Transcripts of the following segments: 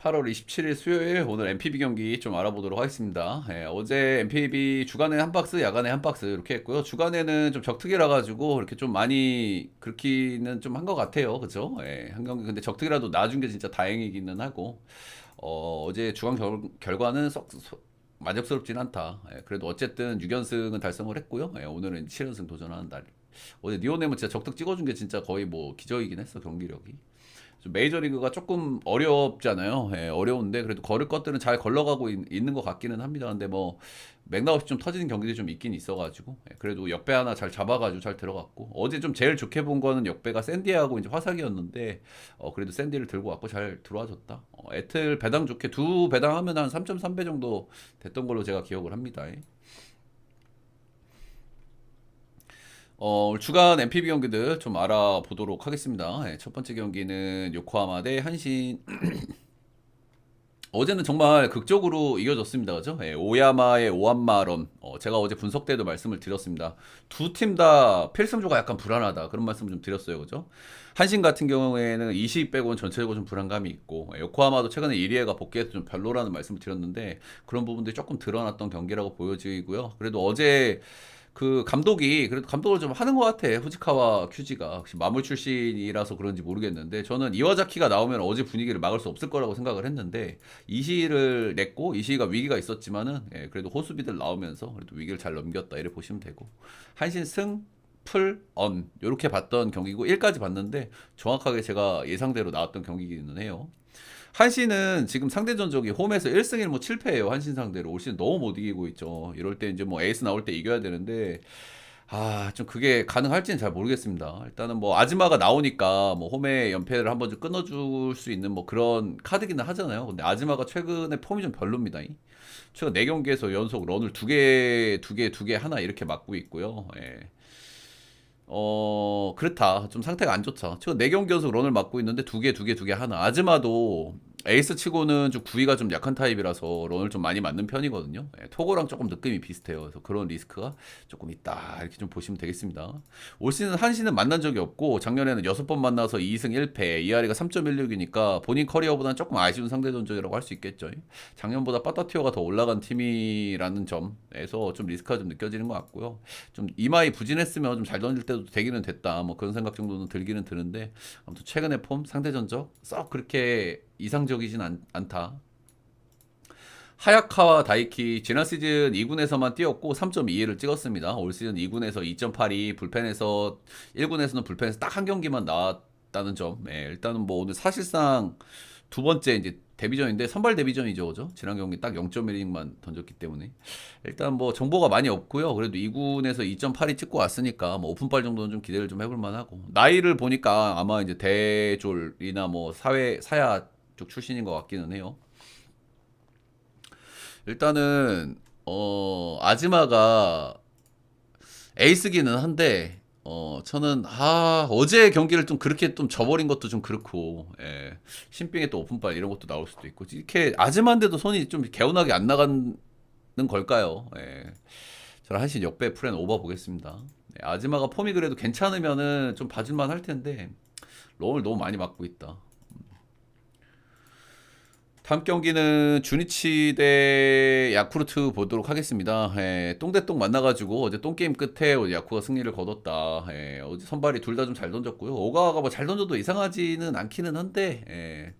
8월 27일 수요일 오늘 MPB 경기 좀 알아보도록 하겠습니다. 어제 MPB 주간에 한 박스, 야간에 한 박스 이렇게 했고요. 주간에는 좀 적특이라 가지고 이렇게 좀 많이 긁기는 좀 한 것 같아요. 그죠? 한 경기 근데 적특이라도 나준 게 진짜 다행이기는 하고 어제 주간 결과는 만족스럽진 않다. 그래도 어쨌든 6연승은 달성을 했고요. 오늘은 7연승 도전하는 날. 어제 니오네은 진짜 적득 찍어준 게 진짜 거의 뭐 기적이긴 했어 경기력이. 좀 메이저리그가 조금 어렵잖아요. 어려운데 그래도 걸을 것들은 잘 걸러가고 있는 것 같기는 합니다. 근데 뭐 맥락 없이 좀 터지는 경기들이 좀 있긴 있어가지고 그래도 역배 하나 잘 잡아가지고 잘 들어갔고 어제 좀 제일 좋게 본 거는 역배가 샌디하고 이제 화삭이었는데 그래도 샌디를 들고 왔고 잘 들어와줬다. 애틀 배당 좋게 두 배당 하면 한 3.3배 정도 됐던 걸로 제가 기억을 합니다. 주간 MPB 경기들 좀 알아보도록 하겠습니다. 첫 번째 경기는 요코하마 대 한신. 어제는 정말 극적으로 이겨줬습니다. 그죠? 오야마의 오한마런. 제가 어제 분석 때도 말씀을 드렸습니다. 두 팀 다 필승조가 약간 불안하다. 그런 말씀을 좀 드렸어요. 그죠? 한신 같은 경우에는 20 빼고는 전체적으로 좀 불안감이 있고, 요코하마도 최근에 1위가 복귀해서 좀 별로라는 말씀을 드렸는데, 그런 부분들이 조금 드러났던 경기라고 보여지고요. 그래도 어제 그 감독이 그래도 감독을 좀 하는 것 같아. 후지카와 큐지가 혹시 마물 출신이라서 그런지 모르겠는데 저는 이와자키가 나오면 어제 분위기를 막을 수 없을 거라고 생각을 했는데 이시를 냈고 이시가 위기가 있었지만은 그래도 호수비들 나오면서 그래도 위기를 잘 넘겼다 이래 보시면 되고 한신 승 풀, 언 이렇게 봤던 경기고 1까지 봤는데 정확하게 제가 예상대로 나왔던 경기기는 해요. 한신은 지금 상대 전적이 홈에서 1승 1무 7패예요. 한신 상대로 올 시즌 너무 못 이기고 있죠. 이럴 때 이제 뭐 에이스 나올 때 이겨야 되는데 좀 그게 가능할지는 잘 모르겠습니다. 일단은 뭐 아즈마가 나오니까 뭐 홈에 연패를 한번 좀 끊어줄 수 있는 뭐 그런 카드기는 하잖아요. 근데 아즈마가 최근에 폼이 좀 별로입니다. 최근 4경기에서 연속 런을 두 개 하나 이렇게 맞고 있고요. 그렇다. 좀 상태가 안 좋죠. 지금 4경기 연속 런을 맞고 있는데 두 개 하나. 아즈마도 에이스 치고는 좀 구위가 좀 약한 타입이라서 런을 좀 많이 맞는 편이거든요. 토고랑 조금 느낌이 비슷해요. 그래서 그런 리스크가 조금 있다. 이렇게 좀 보시면 되겠습니다. 올 시즌 한시는 만난 적이 없고 작년에는 6번 만나서 2승 1패, ERA가 3.16이니까 본인 커리어보다는 조금 아쉬운 상대 전적이라고 할 수 있겠죠. 작년보다 빠따티어가 더 올라간 팀이라는 점에서 좀 리스크가 좀 느껴지는 것 같고요. 좀 이마이 부진했으면 좀 잘 던질 때도 되기는 됐다. 뭐 그런 생각 정도는 들기는 드는데 아무튼 최근의 폼 상대 전적 썩 그렇게 이상적이진 않다. 하야카와 다이키 지난 시즌 2군에서만 뛰었고 3.21을 찍었습니다. 올 시즌 2군에서 2.82 불펜에서 1군에서는 불펜에서 딱 한 경기만 나왔다는 점. 일단은 뭐 오늘 사실상 두 번째 이제 데뷔전인데 선발 데뷔전이죠, 그죠? 지난 경기 딱 0.1이닝만 던졌기 때문에 일단 뭐 정보가 많이 없고요. 그래도 2군에서 2.82 찍고 왔으니까 뭐 오픈발 정도는 좀 기대를 좀 해볼 만하고 나이를 보니까 아마 이제 대졸이나 뭐 사야 쪽 출신인 것 같기는 해요. 일단은 아즈마가 에이스기는 한데 저는 어제 경기를 좀 그렇게 좀 져버린 것도 좀 그렇고 신빙의 또 오픈발 이런 것도 나올 수도 있고 이렇게 아즈마인데도 손이 좀 개운하게 안 나가는 걸까요? 저는 한신 역배 프렌 오버 보겠습니다. 아즈마가 폼이 그래도 괜찮으면은 좀 봐줄만 할 텐데 롤을 너무 많이 맞고 있다. 다음 경기는 주니치 대 야쿠르트 보도록 하겠습니다. 똥대똥 만나가지고 어제 똥게임 끝에 야쿠가 승리를 거뒀다. 어제 선발이 둘 다 좀 잘 던졌고요. 오가와가 뭐 잘 던져도 이상하지는 않기는 한데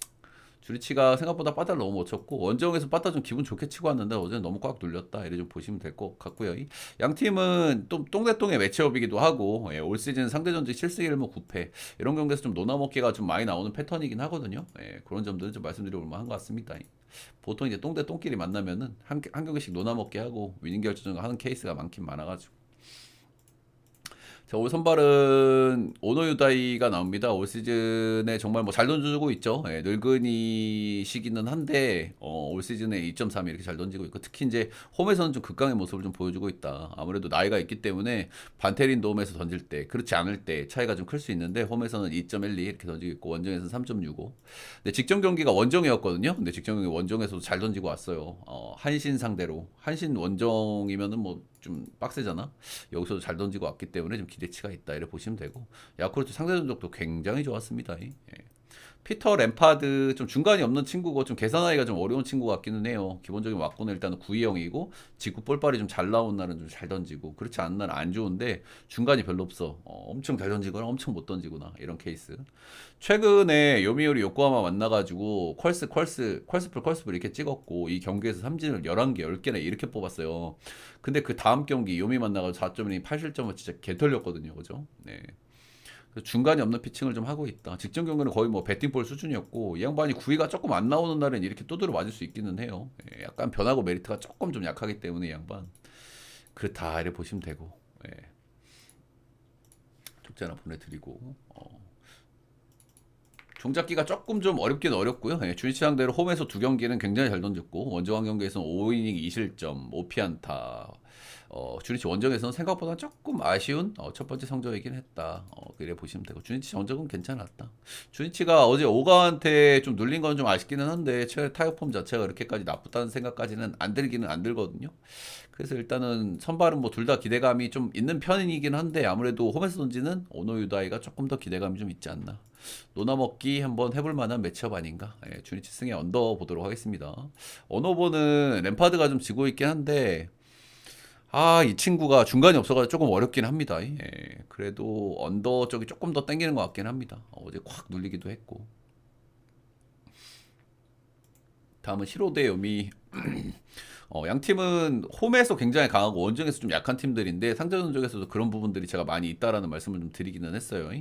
주리치가 생각보다 빠따를 너무 못 쳤고 원정에서 빠따 좀 기분 좋게 치고 왔는데 어제는 너무 꽉 눌렸다 이래 좀 보시면 될 것 같고요. 양 팀은 또 똥대똥의 매치업이기도 하고 올 시즌 상대 전적 7승 1무 9패 이런 경기에서 좀 노나먹기가 좀 많이 나오는 패턴이긴 하거든요. 그런 점들은 좀 말씀드리고 만한 것 같습니다. 보통 이제 똥대 똥끼리 만나면은 한 경기씩 노나먹기 하고 위닝 결정 하는 케이스가 많긴 많아가지고 자, 올 선발은 오노유다이가 나옵니다. 올 시즌에 정말 뭐 잘 던져주고 있죠. 늙은이 시기는 한데 올 시즌에 2.3 이렇게 잘 던지고 있고 특히 이제 홈에서는 좀 극강의 모습을 좀 보여주고 있다. 아무래도 나이가 있기 때문에 반테린 돔에서 던질 때 그렇지 않을 때 차이가 좀 클 수 있는데 홈에서는 2.12 이렇게 던지고 있고 원정에서는 3.65. 근데 직전 경기가 원정이었거든요. 근데 직전 경기 원정에서도 잘 던지고 왔어요. 한신 상대로 한신 원정이면은 뭐 좀 빡세잖아. 여기서도 잘 던지고 왔기 때문에 좀 기대치가 있다 이렇게 보시면 되고 야쿠르트 상대 전적도 굉장히 좋았습니다. 피터 램파드 좀 중간이 없는 친구고 좀 계산하기가 좀 어려운 친구 같기는 해요. 기본적인 왁구는 일단은 구이형이고 직구 볼빨이 좀 잘 나온 날은 좀 잘 던지고 그렇지 않은 날은 안 좋은데 중간이 별로 없어. 엄청 잘 던지거나 엄청 못 던지거나 이런 케이스. 최근에 요미우리 요코하마 만나가지고 컬스풀 이렇게 찍었고 이 경기에서 삼진을 11개, 10개나 이렇게 뽑았어요. 근데 그 다음 경기 요미 만나가지고 4.2 8실점은 진짜 개 털렸거든요. 그죠? 네. 중간이 없는 피칭을 좀 하고 있다. 직전 경기는 거의 뭐 배팅볼 수준이었고 이 양반이 구위가 조금 안 나오는 날엔 이렇게 두드려 맞을 수 있기는 해요. 예, 약간 변하고 메리트가 조금 좀 약하기 때문에 이 양반 그렇다 이래 보시면 되고 예, 쪽지 하나 보내드리고 종잡기가 조금 좀 어렵긴 어렵고요. 예, 주니치 상대로 홈에서 두 경기는 굉장히 잘 던졌고 원정 경기에서는 5이닝 2실점 5피안타 주니치 원정에서는 생각보다 조금 아쉬운 첫 번째 성적이긴 했다. 그래 보시면 되고 주니치 전적은 괜찮았다. 주니치가 어제 오가한테 좀 눌린 건 좀 아쉽기는 한데 최근 타격 폼 자체가 그렇게까지 나쁘다는 생각까지는 안 들기는 안 들거든요. 그래서 일단은 선발은 뭐 둘 다 기대감이 좀 있는 편이긴 한데 아무래도 홈에서 던지는 오노 유다이가 조금 더 기대감이 좀 있지 않나. 노나 먹기 한번 해볼 만한 매치업 아닌가. 예, 주니치 승에 언더 보도록 하겠습니다. 언어보는 램파드가 좀 지고 있긴 한데 이 친구가 중간이 없어가지고 조금 어렵긴 합니다. 예, 그래도 언더 쪽이 조금 더 땡기는 것 같긴 합니다. 어제 콱 눌리기도 했고. 다음은 히로데 요미. 양 팀은 홈에서 굉장히 강하고 원정에서 좀 약한 팀들인데 상대전적에서도 그런 부분들이 제가 많이 있다라는 말씀을 좀 드리기는 했어요.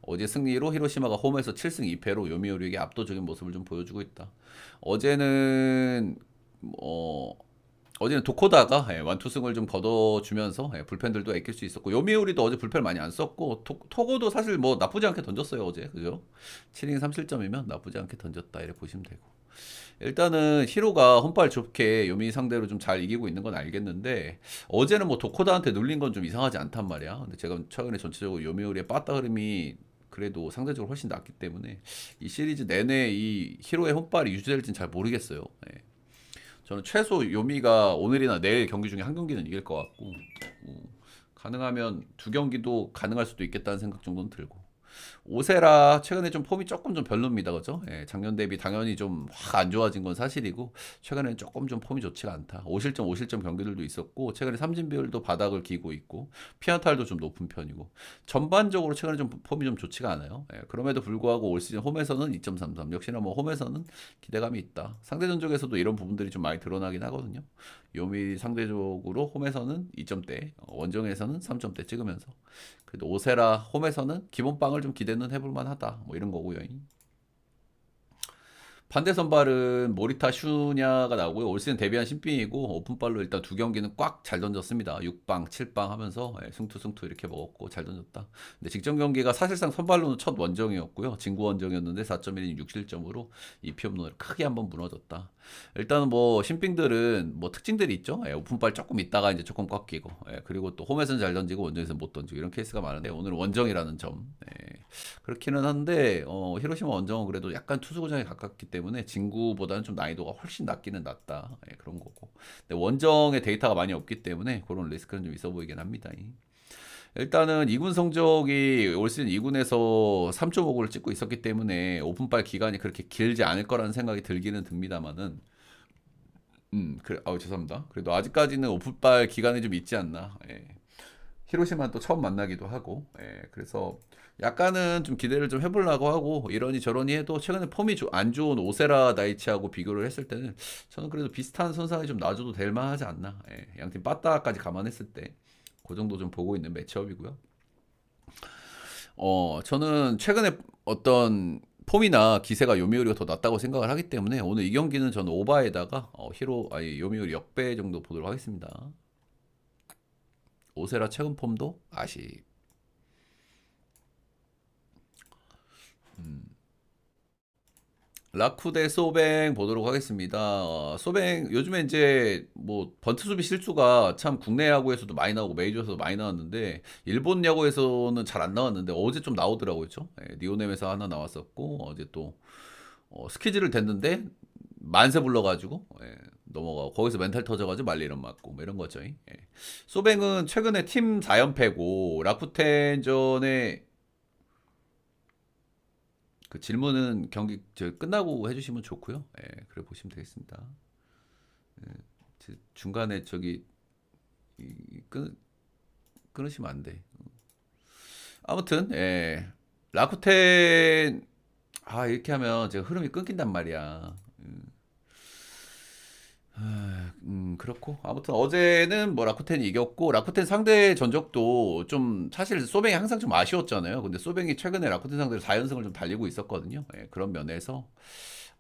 어제 승리로 히로시마가 홈에서 7승 2패로 요미우리에게 압도적인 모습을 좀 보여주고 있다. 어제는 어, 어제는 도코다가 완투승을 좀 거둬주면서 불펜들도 아낄 수 있었고 요미우리도 어제 불펜 많이 안 썼고 토고도 사실 뭐 나쁘지 않게 던졌어요 어제 그죠? 7이닝 3실점이면 나쁘지 않게 던졌다 이렇게 보시면 되고 일단은 히로가 홈발 좋게 요미 상대로 좀 잘 이기고 있는 건 알겠는데 어제는 뭐 도코다한테 눌린 건 좀 이상하지 않단 말이야. 근데 제가 최근에 전체적으로 요미우리의 빠따 흐름이 그래도 상대적으로 훨씬 낫기 때문에 이 시리즈 내내 이 히로의 홈발이 유지될지는 잘 모르겠어요. 네. 저는 최소 요미가 오늘이나 내일 경기 중에 한 경기는 이길 것 같고 가능하면 두 경기도 가능할 수도 있겠다는 생각 정도는 들고 오세라 최근에 좀 폼이 조금 좀 별로입니다. 그죠? 예, 작년 대비 당연히 좀 확 안 좋아진 건 사실이고 최근에는 조금 좀 폼이 좋지가 않다. 5실점 경기들도 있었고 최근에 삼진 비율도 바닥을 기고 있고 피안타율도 좀 높은 편이고 전반적으로 최근에 좀 폼이 좀 좋지가 않아요. 예, 그럼에도 불구하고 올 시즌 홈에서는 2.33 역시나 뭐 홈에서는 기대감이 있다. 상대 전적에서도 이런 부분들이 좀 많이 드러나긴 하거든요. 요미 상대적으로 홈에서는 2점대, 원정에서는 3점대 찍으면서 그래도 오세라 홈에서는 기본빵을 좀 기대는 해볼 만하다. 뭐 이런 거고요. 반대 선발은 모리타 슈냐가 나오고요. 올 시즌 데뷔한 신빙이고 오픈발로 일단 두 경기는 꽉 잘 던졌습니다. 6방, 7방 하면서 승투 이렇게 먹었고 잘 던졌다. 근데 직전 경기가 사실상 선발로는 첫 원정이었고요. 진구 원정이었는데 4.1이닝 6실점으로 이 피홈런을 크게 한번 무너졌다. 일단은 뭐 신빙들은 뭐 특징들이 있죠. 오픈발 조금 있다가 이제 조금 꺾이고 그리고 또 홈에서는 잘 던지고 원정에서는 못 던지고 이런 케이스가 많은데 오늘 원정이라는 점 그렇기는 한데 히로시마 원정은 그래도 약간 투수구장에 가깝기 때문에 진구보다는 좀 난이도가 훨씬 낮기는 낮다 그런 거고 근데 원정에 데이터가 많이 없기 때문에 그런 리스크는 좀 있어 보이긴 합니다. 일단은 2군 성적이 올 시즌 2군에서 3.5골을 찍고 있었기 때문에 오픈발 기간이 그렇게 길지 않을 거라는 생각이 들기는 듭니다만은 그래, 죄송합니다. 그래도 아직까지는 오픈발 기간이 좀 있지 않나. 히로시마 또 처음 만나기도 하고, 그래서 약간은 좀 기대를 좀 해보려고 하고, 이러니 저러니 해도 최근에 폼이 안 좋은 오세라 다이치하고 비교를 했을 때는 저는 그래도 비슷한 선상에 좀 놔줘도 될 만하지 않나. 양팀 빠따까지 감안했을 때, 그 정도 좀 보고 있는 매치업이고요. 저는 최근에 어떤 폼이나 기세가 요미우리가 더 낫다고 생각을 하기 때문에 오늘 이 경기는 저는 오바에다가 요미우리 역배 정도 보도록 하겠습니다. 오세라 최근 폼도 아쉽. 라쿠 대 소뱅 보도록 하겠습니다. 소뱅 요즘에 이제 뭐 번트 수비 실수가 참 국내 야구에서도 많이 나오고 메이저에서도 많이 나왔는데 일본 야구에서는 잘 안 나왔는데 어제 좀 나오더라고요. 니오넴에서 하나 나왔었고 어제 또 스키즈를 댔는데 만세 불러가지고 넘어가고 거기서 멘탈 터져가지고 말리런 맞고 뭐 이런 거죠. 소뱅은 최근에 팀 4연패고 라쿠텐전에 그 질문은 경기 끝나고 해주시면 좋고요. 예, 그래 보시면 되겠습니다. 중간에 저기 끊으시면 안 돼. 아무튼 예, 라쿠텐 이렇게 하면 제가 흐름이 끊긴단 말이야. 그렇고 아무튼 어제는 뭐 라쿠텐이 이겼고 라쿠텐 상대 전적도 좀 사실 소뱅이 항상 좀 아쉬웠잖아요. 근데 소뱅이 최근에 라쿠텐 상대로 4연승을 좀 달리고 있었거든요. 예, 그런 면에서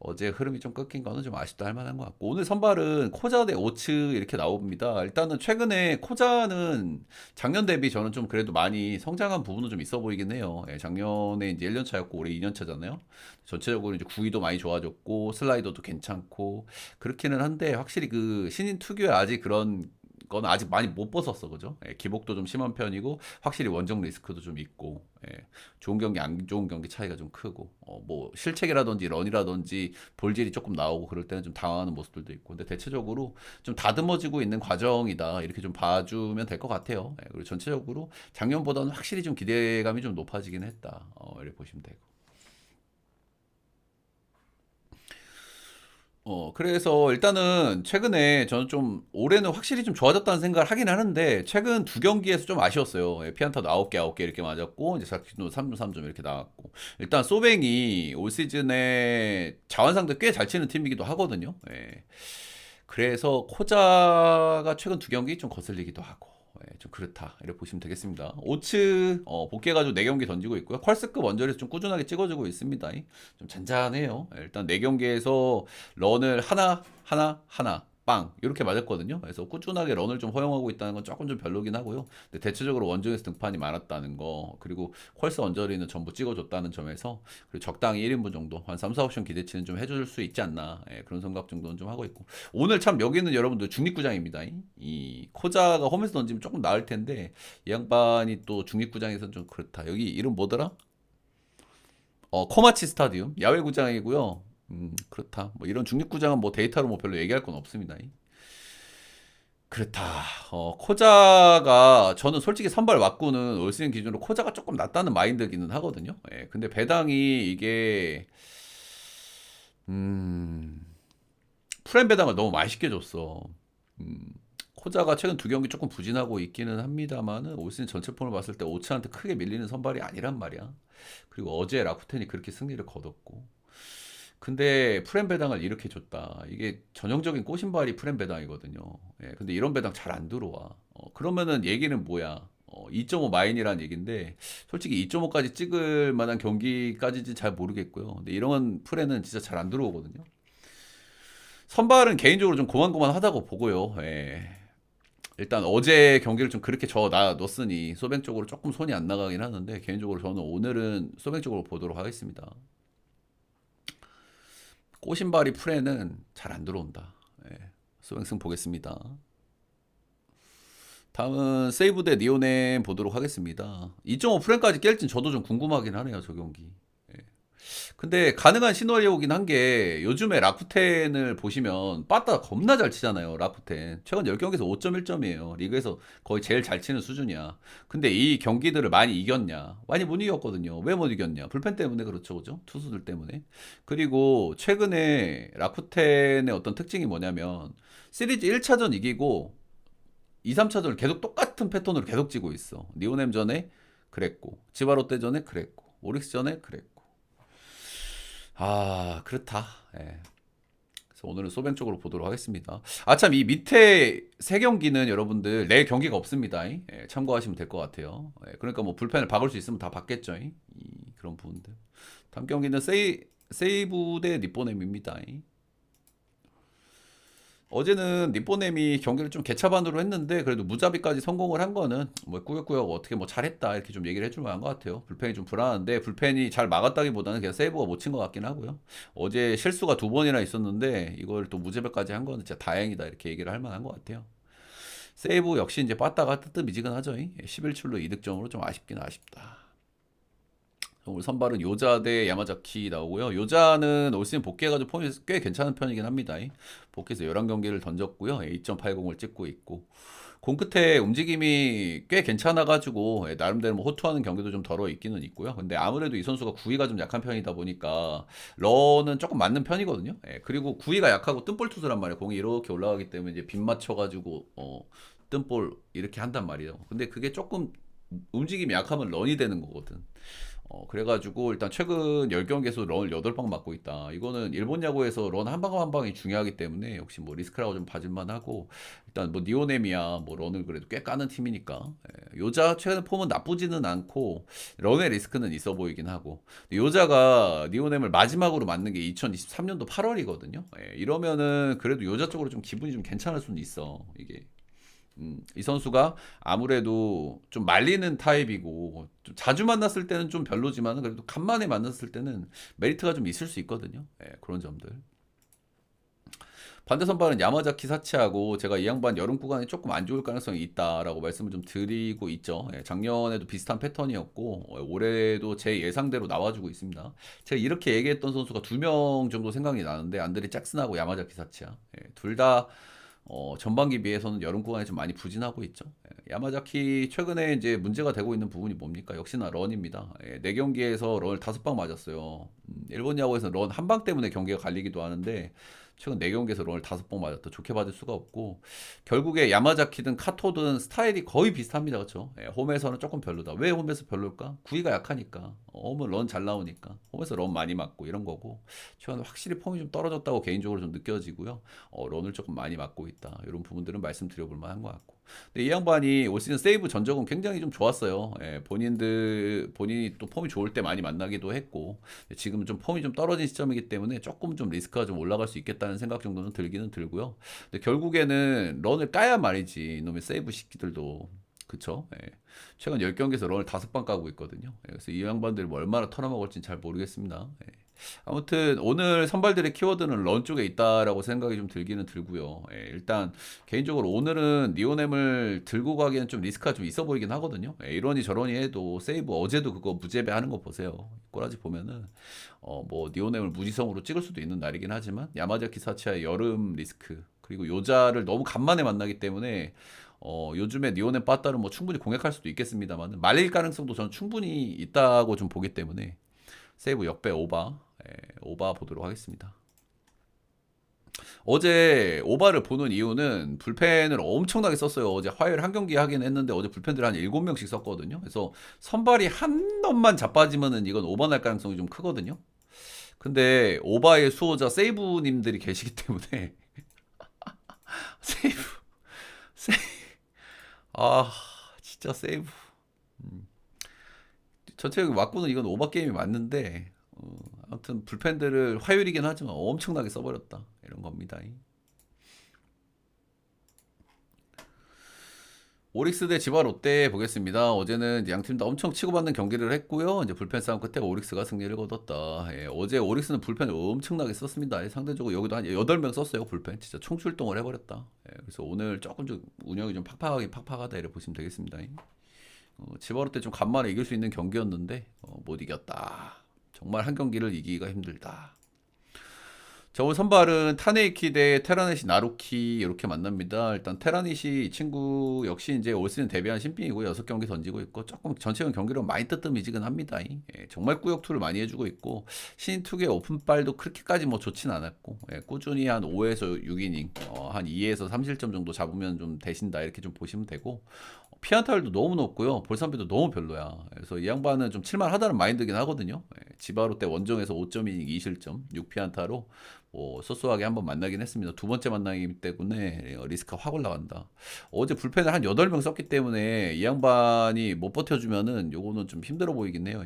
어제 흐름이 좀 끊긴 거는 좀 아쉽다 할 만한 것 같고 오늘 선발은 코자 대 오츠 이렇게 나옵니다. 일단은 최근에 코자는 작년 대비 저는 좀 그래도 많이 성장한 부분은 좀 있어 보이긴 해요. 예, 작년에 이제 1년 차였고 올해 2년 차잖아요. 전체적으로 이제 구위도 많이 좋아졌고 슬라이더도 괜찮고 그렇기는 한데 확실히 그 신인 특유의 아직 그런 건 아직 많이 못 벗었어, 그죠? 예, 기복도 좀 심한 편이고 확실히 원정 리스크도 좀 있고 예, 좋은 경기 안 좋은 경기 차이가 좀 크고 뭐 실책이라든지 런이라든지 볼질이 조금 나오고 그럴 때는 좀 당황하는 모습들도 있고 근데 대체적으로 좀 다듬어지고 있는 과정이다 이렇게 좀 봐주면 될 것 같아요. 예, 그리고 전체적으로 작년보다는 확실히 좀 기대감이 좀 높아지긴 했다. 이렇게 보시면 되고. 그래서 일단은 최근에 저는 좀 올해는 확실히 좀 좋아졌다는 생각을 하긴 하는데 최근 두 경기에서 좀 아쉬웠어요. 예, 피안타도 9개, 9개 이렇게 맞았고 이제 사키도 3점, 3점 이렇게 나왔고 일단 소뱅이 올 시즌에 자완상대 꽤 잘 치는 팀이기도 하거든요. 예. 그래서 코자가 최근 두 경기 좀 거슬리기도 하고 좀 그렇다 이렇게 보시면 되겠습니다. 오츠 복귀해가지고 4경기 던지고 있고요. 펄스급 원저리에서 좀 꾸준하게 찍어주고 있습니다. 좀 잔잔해요. 일단 4경기에서 런을 하나 빵 이렇게 맞았거든요. 그래서 꾸준하게 런을 좀 허용하고 있다는 건 조금 좀 별로긴 하고요. 근데 대체적으로 원정에서 등판이 많았다는 거 그리고 퀄스 원저리는 전부 찍어줬다는 점에서 그리고 적당히 1인분 정도 한 3, 4옵션 기대치는 좀 해줄 수 있지 않나 그런 생각 정도는 좀 하고 있고 오늘 참 여기는 여러분들 중립구장입니다. 이 코자가 홈에서 던지면 조금 나을 텐데 이 양반이 또 중립구장에서는 좀 그렇다. 여기 이름 뭐더라? 코마치 스타디움 야외구장이고요. 그렇다. 뭐 이런 중립구장은 뭐 데이터로 뭐 별로 얘기할 건 없습니다. 그렇다. 코자가 저는 솔직히 선발 왁구는 올 시즌 기준으로 코자가 조금 낫다는 마인드기는 하거든요. 예, 근데 배당이 이게 음, 프렘 배당을 너무 맛있게 줬어. 음, 코자가 최근 두 경기 조금 부진하고 있기는 합니다만은 올 시즌 전체 폼을 봤을 때 오츠한테 크게 밀리는 선발이 아니란 말이야. 그리고 어제 라쿠텐이 그렇게 승리를 거뒀고. 근데 프렘 배당을 이렇게 줬다. 이게 전형적인 꼬신발이 프렘 배당이거든요. 예, 근데 이런 배당 잘 안 들어와. 그러면은 얘기는 뭐야? 2.5 마인이라는 얘기인데 솔직히 2.5까지 찍을 만한 경기까지는 잘 모르겠고요. 근데 이런 프레는 진짜 잘 안 들어오거든요. 선발은 개인적으로 좀 고만고만하다고 보고요. 예. 일단 어제 경기를 좀 그렇게 넣었으니 소뱅 쪽으로 조금 손이 안 나가긴 하는데 개인적으로 저는 오늘은 소뱅 쪽으로 보도록 하겠습니다. 꼬신발이 프레는 잘 안 들어온다. 예. 소뱅승 보겠습니다. 다음은 세이브 대 니오넴 보도록 하겠습니다. 2.5 프레까지 깰진 저도 좀 궁금하긴 하네요, 저 경기. 근데 가능한 시나리오긴 한 게 요즘에 라쿠텐을 보시면 빠따 겁나 잘 치잖아요. 라쿠텐. 최근 10경기에서 5.1점이에요. 리그에서 거의 제일 잘 치는 수준이야. 근데 이 경기들을 많이 이겼냐? 많이 못 이겼거든요. 왜 못 이겼냐? 불펜 때문에 그렇죠. 그죠? 투수들 때문에. 그리고 최근에 라쿠텐의 어떤 특징이 뭐냐면 시리즈 1차전 이기고 2, 3차전을 계속 똑같은 패턴으로 계속 지고 있어. 니오넴 전에 그랬고 지바롯데 전에 그랬고 오릭스 전에 그랬고 그렇다. 예. 그래서 오늘은 소뱅 쪽으로 보도록 하겠습니다. 참, 이 밑에 세 경기는 여러분들 내일 경기가 없습니다. 예, 참고하시면 될 것 같아요. 예, 그러니까 뭐 불펜을 박을 수 있으면 다 박겠죠. 그런 부분들. 다음 경기는 세이브 대 니뽀넴입니다. 어제는 니뽀넴이 경기를 좀 개차반으로 했는데 그래도 무자비까지 성공을 한 거는 뭐 꾸역꾸역 어떻게 뭐 잘했다 이렇게 좀 얘기를 해줄 만한 것 같아요. 불펜이 좀 불안한데 불펜이 잘 막았다기보다는 그냥 세이브가 못 친 것 같긴 하고요. 어제 실수가 두 번이나 있었는데 이걸 또 무자비까지 한 거는 진짜 다행이다 이렇게 얘기를 할 만한 것 같아요. 세이브 역시 이제 빠따가 뜨뜻미지근하죠. 11출로 이득점으로 좀 아쉽긴 아쉽다. 오늘 선발은 요자 대 야마자키 나오고요. 요자는 올 시즌 복귀해가지고 폼이 꽤 괜찮은 편이긴 합니다. 복귀해서 11경기를 던졌고요. 2.80을 찍고 있고. 공 끝에 움직임이 꽤 괜찮아가지고 나름대로 뭐 호투하는 경기도 좀 덜어 있기는 있고요. 근데 아무래도 이 선수가 구위가 좀 약한 편이다 보니까 런은 조금 맞는 편이거든요. 그리고 구위가 약하고 뜬볼 투수란 말이에요. 공이 이렇게 올라가기 때문에 이제 빗 맞춰가지고 뜬볼 이렇게 한단 말이에요. 근데 그게 조금 움직임이 약하면 런이 되는 거거든. 그래가지고 일단 최근 10경기에서 런을 8방 맞고 있다. 이거는 일본 야구에서 런 한 방 한 방이 중요하기 때문에 역시 뭐 리스크라고 좀 봐줄만 하고 일단 뭐 니오넴이야 뭐 런을 그래도 꽤 까는 팀이니까 요자 최근 폼은 나쁘지는 않고 런의 리스크는 있어 보이긴 하고 요자가 니오넴을 마지막으로 맞는 게 2023년도 8월이거든요. 이러면은 그래도 요자 쪽으로 좀 기분이 좀 괜찮을 수는 있어 이게. 이 선수가 아무래도 좀 말리는 타입이고 좀 자주 만났을 때는 좀 별로지만 그래도 간만에 만났을 때는 메리트가 좀 있을 수 있거든요. 그런 점들. 반대 선발은 야마자키 사치하고 제가 이 양반 여름 구간에 조금 안 좋을 가능성이 있다라고 말씀을 좀 드리고 있죠. 작년에도 비슷한 패턴이었고 올해도 제 예상대로 나와주고 있습니다. 제가 이렇게 얘기했던 선수가 2명 정도 생각이 나는데 안드레 잭슨하고 야마자키 사치야. 둘 다 전반기 비해서는 여름 구간에 좀 많이 부진하고 있죠. 야마자키 최근에 이제 문제가 되고 있는 부분이 뭡니까? 역시나 런입니다. 4경기에서 런을 5방 맞았어요. 일본 야구에서 런 한 방 때문에 경기가 갈리기도 하는데 최근 4경기에서 런을 5번 맞았다. 좋게 받을 수가 없고 결국에 야마자키든 카토든 스타일이 거의 비슷합니다. 그렇죠? 홈에서는 조금 별로다. 왜 홈에서 별로일까? 구위가 약하니까. 홈은 런 잘 나오니까. 홈에서 런 많이 맞고 이런 거고 최근 확실히 폼이 좀 떨어졌다고 개인적으로 좀 느껴지고요. 런을 조금 많이 맞고 있다. 이런 부분들은 말씀드려볼 만한 것 같고. 근데 이 양반이 올 시즌 세이브 전적은 굉장히 좀 좋았어요. 본인이 또 폼이 좋을 때 많이 만나기도 했고 지금 좀 폼이 좀 떨어진 시점이기 때문에 조금 좀 리스크가 좀 올라갈 수 있겠다는 생각 정도는 들기는 들고요. 근데 결국에는 런을 까야 말이지 이놈의 세이브 시키들도 그쵸? 최근 10경기에서 런을 5방 까고 있거든요. 그래서 이 양반들이 뭐 얼마나 털어먹을지는 잘 모르겠습니다. 아무튼 오늘 선발들의 키워드는 런 쪽에 있다라고 생각이 좀 들기는 들고요. 일단 개인적으로 오늘은 니오넴을 들고 가기엔 좀 리스크가 좀 있어 보이긴 하거든요. 이러니 저러니 해도 세이브 어제도 그거 무재배 하는 거 보세요. 꼬라지 보면은 뭐 니오넴을 무지성으로 찍을 수도 있는 날이긴 하지만 야마자키 사치아의 여름 리스크 그리고 요자를 너무 간만에 만나기 때문에 요즘에 니오넴 빠따를 뭐 충분히 공략할 수도 있겠습니다만 말릴 가능성도 저는 충분히 있다고 좀 보기 때문에 세이브 역배 오바 오바 보도록 하겠습니다. 어제 오바를 보는 이유는 불펜을 엄청나게 썼어요. 어제 화요일 한 경기 하긴 했는데 어제 불펜들 한 7명씩 썼거든요. 그래서 선발이 한 놈만 자빠지면은 이건 오바 날 가능성이 좀 크거든요. 근데 오바의 수호자 세이브님들이 계시기 때문에 세이브 세이브 아 진짜 세이브 전체적으로 맞고는 이건 오바 게임이 맞는데 아무튼 불펜들을 화요일이긴 하지만 엄청나게 써버렸다 이런 겁니다. 오릭스 대 지바 롯데 보겠습니다. 어제는 양 팀 다 엄청 치고받는 경기를 했고요. 이제 불펜 싸움 끝에 오릭스가 승리를 거뒀다. 어제 오릭스는 불펜을 엄청나게 썼습니다. 상대적으로 여기도 한 8명 썼어요. 불펜 진짜 총출동을 해버렸다. 그래서 오늘 조금 좀 운영이 좀 팍팍하다 이렇게 보시면 되겠습니다. 지바 롯데 좀 간만에 이길 수 있는 경기였는데 못 이겼다. 정말 한 경기를 이기기가 힘들다. 자, 오늘 선발은 타네이키 대 테라넷이 나루키 이렇게 만납니다. 일단 테라넷이 이 친구 역시 이제 올 시즌 데뷔한 신빙이고 6경기 던지고 있고 조금 전체적인 경기로 많이 뜨뜻미지근합니다. 정말 꾸역투를 많이 해주고 있고 신인 투구의 오픈발도 그렇게까지 뭐 좋진 않았고 꾸준히 한 5에서 6이닝 한 2에서 3실점 정도 잡으면 좀 되신다 이렇게 좀 보시면 되고 피안타율도 너무 높고요. 볼산비도 너무 별로야. 그래서 이 양반은 좀 칠만하다는 마인드긴 하거든요. 지바로 때 원정에서 5.2이닝 2실점 6피안타로 소소하게 한번 만나긴 했습니다. 두 번째 만나기 때문에 리스크가 확 올라간다. 어제 불펜을 한 8명 썼기 때문에 이 양반이 못 버텨주면은 요거는 좀 힘들어 보이긴 해요.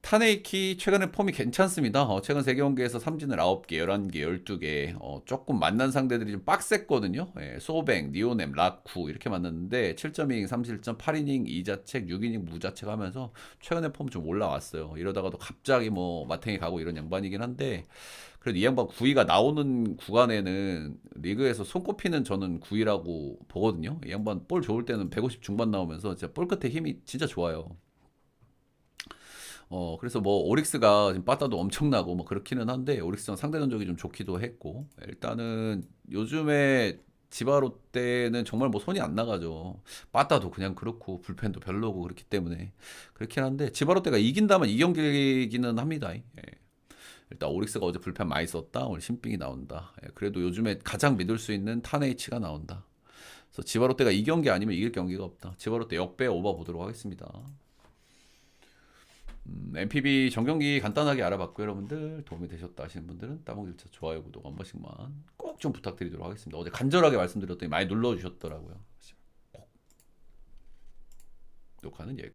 타네이키 최근에 폼이 괜찮습니다. 최근 3경기에서 삼진을 9개, 11개, 12개. 조금 만난 상대들이 좀 빡셌거든요. 소뱅, 니오넴, 라쿠 이렇게 만났는데 7.2이닝 3실점, 8이닝 2자책, 6이닝 무자책 하면서 최근에 폼 좀 올라왔어요. 이러다가도 갑자기 뭐 마탱이 가고 이런 양반이긴 한데 그래도 이 양반 구위가 나오는 구간에는 리그에서 손꼽히는 저는 구위라고 보거든요. 이 양반 볼 좋을 때는 150 중반 나오면서 진짜 볼 끝에 힘이 진짜 좋아요. 그래서 뭐 오릭스가 지금 빠따도 엄청나고 뭐 그렇기는 한데 오릭스랑 상대 전적이 좀 좋기도 했고 일단은 요즘에 지바롯데는 정말 뭐 손이 안 나가죠. 빠따도 그냥 그렇고 불펜도 별로고 그렇기 때문에 그렇긴 한데 지바롯데가 이긴다면 이 경기기는 합니다. 일단 오릭스가 어제 불펜 많이 썼다. 오늘 신빙이 나온다. 그래도 요즘에 가장 믿을 수 있는 타네이치가 나온다. 그래서 지바롯데가 이 경기 아니면 이길 경기가 없다. 지바롯데 역배 오버 보도록 하겠습니다. MPB 정경기 간단하게 알아봤고요. 여러분들 도움이 되셨다 하시는 분들은 따봉질차 좋아요 구독 한 번씩만 꼭 좀 부탁드리도록 하겠습니다. 어제 간절하게 말씀드렸더니 많이 눌러주셨더라고요. 꼭 녹화는 예.